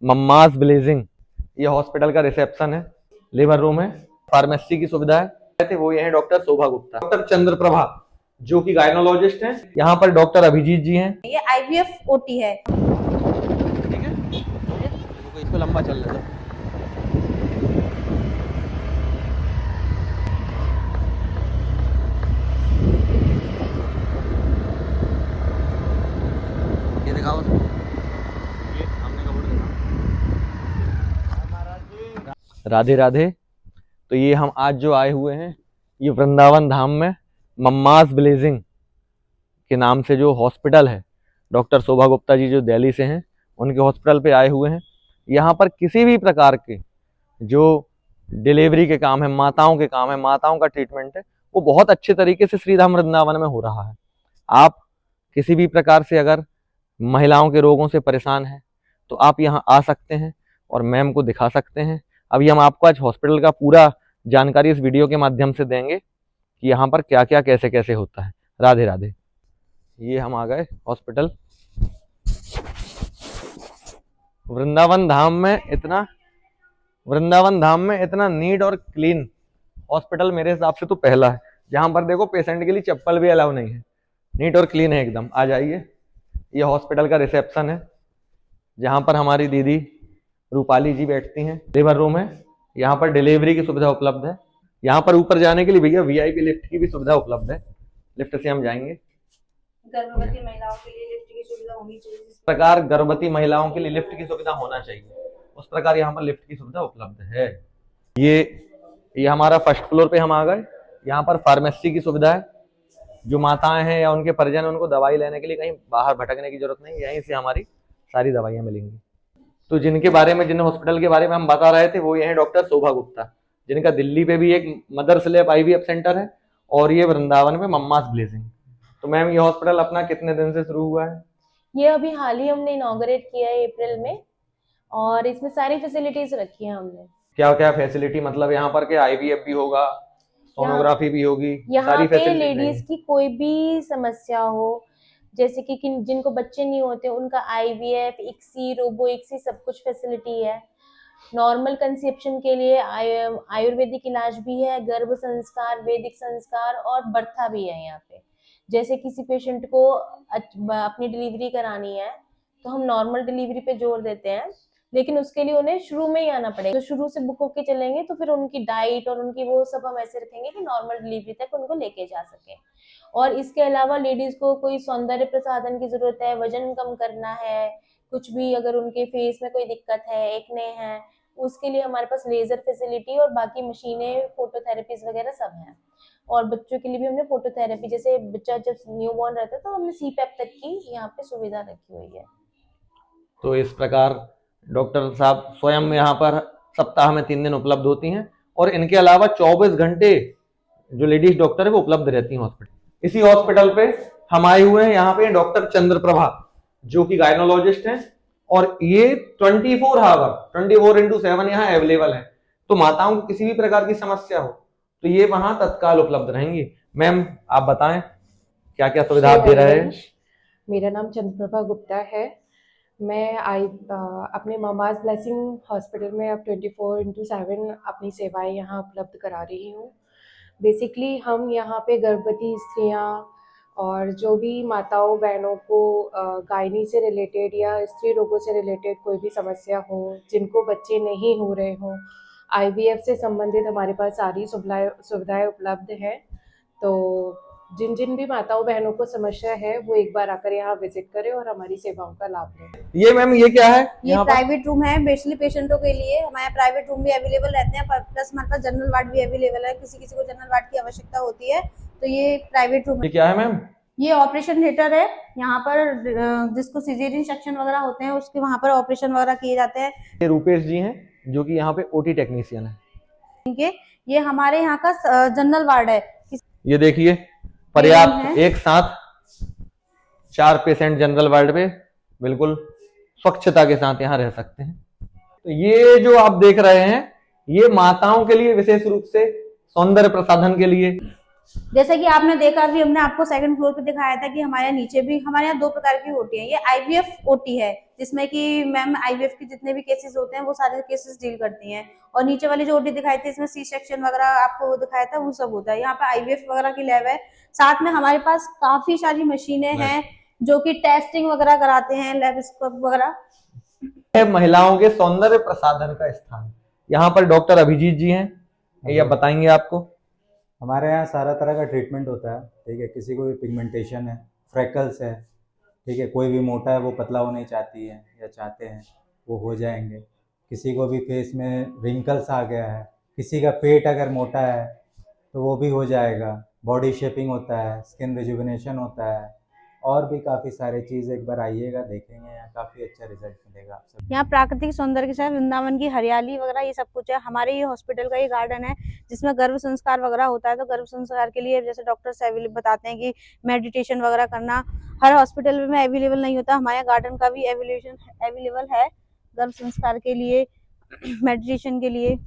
Mama's blazing. ये hospital का reception है, लेबर रूम है, फार्मेसी की सुविधा है। वो ये है डॉक्टर शोभा गुप्ता, डॉक्टर चंद्र प्रभा जो कि गायनोलॉजिस्ट हैं। यहाँ पर डॉक्टर अभिजीत जी हैं। ये IVF OT है। ठीक है, इसको लंबा चल लेता। ये दिखाओ, ये सामने का बोर्ड दिखाओ। राधे राधे। तो ये हम आज जो आए हुए हैं, ये वृंदावन धाम में मम्मास ब्लेजिंग के नाम से जो हॉस्पिटल है, डॉक्टर शोभा गुप्ता जी जो दिल्ली से हैं, उनके हॉस्पिटल पे आए हुए हैं। यहाँ पर किसी भी प्रकार के जो डिलीवरी के काम है, माताओं के काम है, माताओं का ट्रीटमेंट है, वो बहुत अच्छे तरीके से श्रीधाम वृंदावन में हो रहा है। आप किसी भी प्रकार से अगर महिलाओं के रोगों से परेशान हैं तो आप यहाँ आ सकते हैं और मैम को दिखा सकते हैं। अभी हम आपको आज हॉस्पिटल का पूरा जानकारी इस वीडियो के माध्यम से देंगे कि यहाँ पर क्या क्या कैसे कैसे होता है। राधे राधे। ये हम आ गए हॉस्पिटल। वृंदावन धाम में इतना नीट और क्लीन हॉस्पिटल मेरे हिसाब से तो पहला है, जहां पर देखो पेशेंट के लिए चप्पल भी अलाउ नहीं है। नीट और क्लीन है एकदम। आ जाइए। ये हॉस्पिटल का रिसेप्शन है, जहां पर हमारी दीदी रूपाली जी बैठती हैं। लेबर रूम है, यहाँ पर डिलीवरी की सुविधा उपलब्ध है। यहाँ पर ऊपर जाने के लिए भैया VIP लिफ्ट की भी सुविधा उपलब्ध है। लिफ्ट से हम जाएंगे। गर्भवती महिलाओं के लिए लिफ्ट की सुविधा होनी चाहिए। इस प्रकार गर्भवती महिलाओं के लिए लिफ्ट की सुविधा होना चाहिए, उस प्रकार यहाँ पर लिफ्ट की सुविधा उपलब्ध है। ये हमारा फर्स्ट फ्लोर पे हम आ गए। यहाँ पर फार्मेसी की सुविधा है। जो माताएं हैं या उनके परिजन, उनको दवाई लेने के लिए कहीं बाहर भटकने की जरूरत नहीं, यहीं से हमारी सारी दवाइयां मिलेंगी। तो जिन हॉस्पिटल के बारे में हम बता रहे थे, वो ये है डॉक्टर शोभा गुप्ता, जिनका दिल्ली पे भी एक मदर स्लैब IVF सेंटर है, और ये वृंदावन में मम्मास ब्लेजिंग। तो मैम, ये हॉस्पिटल अपना कितने दिन से शुरू हुआ है? ये अभी हाल ही हमने इनॉग्रेट किया है अप्रैल में, और इसमें सारी फैसिलिटीज रखी है हमने। क्या क्या फैसिलिटी, मतलब यहाँ पर क्या IVF भी होगा, सोनोग्राफी भी होगी, यहाँ पे लेडीज की कोई भी समस्या हो, जैसे कि जिनको बच्चे नहीं होते उनका IVF, ICSI, रोबो ICSI सब कुछ फैसिलिटी है। नॉर्मल कंसेप्शन के लिए आयुर्वेदिक इलाज भी है, गर्भ संस्कार, वैदिक संस्कार और बर्था भी है यहाँ पे। जैसे किसी पेशेंट को अपनी डिलीवरी करानी है तो हम नॉर्मल डिलीवरी पे जोर देते हैं, लेकिन उसके लिए उन्हें शुरू में ही आना पड़ेगा। तो शुरू से बुक होके चलेंगे तो फिर उनकी डाइट और उनकी वो सब हम ऐसे रखेंगे कि नॉर्मल डिलीवरी तक उनको लेके जा सके। और इसके अलावा लेडीज को कोई सौंदर्य प्रसाधन की जरूरत है, वजन कम करना है, कुछ भी अगर उनके फेस में कोई दिक्कत है, एक्ने है, उसके लिए हमारे पास लेजर फैसिलिटी और बाकी मशीनें, फोटोथेरेपीज वगैरह सब हैं। और बच्चों के लिए भी हमने फोटोथेरेपी, जैसे बच्चा जब न्यूबॉर्न रहता है तो हमने CPAP तक की यहाँ पे सुविधा रखी हुई है। तो इस प्रकार डॉक्टर साहब स्वयं यहाँ पर सप्ताह में 3 दिन उपलब्ध होती हैं, और इनके अलावा 24 घंटे जो लेडीज डॉक्टर है वो उपलब्ध रहती हैं हॉस्पिटल। इसी हॉस्पिटल पे हम आए हुए हैं। यहाँ पे डॉक्टर चंद्र प्रभा जो कि गायनोलॉजिस्ट हैं, और ये 24/7 यहाँ अवेलेबल है। तो माताओं को किसी भी प्रकार की समस्या हो तो ये वहां तत्काल उपलब्ध रहेंगी। मैम, आप बताएं क्या क्या सुविधा आप दे रहे हैं? मेरा नाम चंद्रप्रभा गुप्ता है। मैं अपने मम्मास ब्लेसिंग हॉस्पिटल में अब 24/7 अपनी सेवाएं यहाँ उपलब्ध करा रही हूँ। बेसिकली हम यहाँ पे गर्भवती स्त्रियाँ और जो भी माताओं बहनों को गायनी से रिलेटेड या स्त्री रोगों से रिलेटेड कोई भी समस्या हो, जिनको बच्चे नहीं हो रहे हों, IVF से संबंधित हमारे पास सारी सुविधाएं उपलब्ध हैं। तो जिन भी माताओं बहनों को समस्या है वो एक बार आकर यहाँ विजिट करें और हमारी सेवाओं का लाभ लें। ये मैम, ये क्या है? ये प्राइवेट रूम है बेसिकली पेशेंटों के लिए। हमारे प्राइवेट रूम भी अवेलेबल रहते हैं, प्लस हमारे पास जनरल वार्ड भी अवेलेबल है। किसी को जनरल वार्ड की आवश्यकता होती है तो ये प्राइवेट रूम। ये क्या है मैम? ये ऑपरेशन थिएटर है। यहाँ पर जिसको सिजेरियन सेक्शन वगैरह होते हैं उसके वहाँ पर ऑपरेशन वगैरह किए जाते हैं। ये रूपेश जी हैं जो कि यहाँ पे OT टेक्नीशियन है। ये हमारे यहाँ का जनरल वार्ड है। ये देखिए, पर्याप्त एक साथ 4 पेशेंट जनरल वार्ड पे बिल्कुल स्वच्छता के साथ यहाँ रह सकते हैं। तो ये जो आप देख रहे हैं, ये माताओं के लिए विशेष रूप से सौंदर्य प्रसाधन के लिए जैसे कि आपने देखा भी, हमने आपको सेकंड फ्लोर पे दिखाया था कि हमारे यहाँ नीचे भी, हमारे यहाँ 2 प्रकार की ओटी है। ये आईवीएफ ओटी है, जिसमें कि मैम आईवीएफ के जितने भी केसेस होते हैं वो सारे केसेस डील करती हैं। और नीचे वाली जो ओटी दिखाई थी इसमें सी सेक्शन वगैरह आपको वो दिखाया था, वो सब होता है। यहाँ पे आईवीएफ वगैरह की लैब है। साथ में हमारे पास काफी सारी मशीनें हैं जो कि टेस्टिंग वगैरह कराते हैं, लैब वगैरह। है महिलाओं के सौंदर्य प्रसाधन का स्थान। यहाँ पर डॉक्टर अभिजीत जी हैं, ये अब बताएंगे आपको। हमारे यहाँ सारा तरह का ट्रीटमेंट होता है, ठीक है। किसी को भी पिगमेंटेशन है, फ्रेकल्स है, ठीक है, कोई भी मोटा है वो पतला होना चाहती है या चाहते हैं, वो हो जाएंगे। किसी को भी फेस में रिंकल्स आ गया है, किसी का पेट अगर मोटा है तो वो भी हो जाएगा। बॉडी शेपिंग होता है, स्किन रिजुविनेशन होता है, और भी काफ़ी सारी चीज़। एक बार आइएगा, देखेंगे, यहाँ काफ़ी अच्छा रिजल्ट मिलेगा आप सब। यहाँ प्राकृतिक सौंदर्य के साथ वृंदावन की हरियाली वगैरह ये सब कुछ है। हमारे ये हॉस्पिटल का ये गार्डन है जिसमें गर्भ संस्कार वगैरह होता है। तो गर्भ संस्कार के लिए जैसे डॉक्टर्स बताते हैं कि मेडिटेशन वगैरह करना हर हॉस्पिटल में अवेलेबल नहीं होता, हमारे यहाँ गार्डन का भी अवेलेबल है गर्भ संस्कार के लिए, मेडिटेशन के लिए।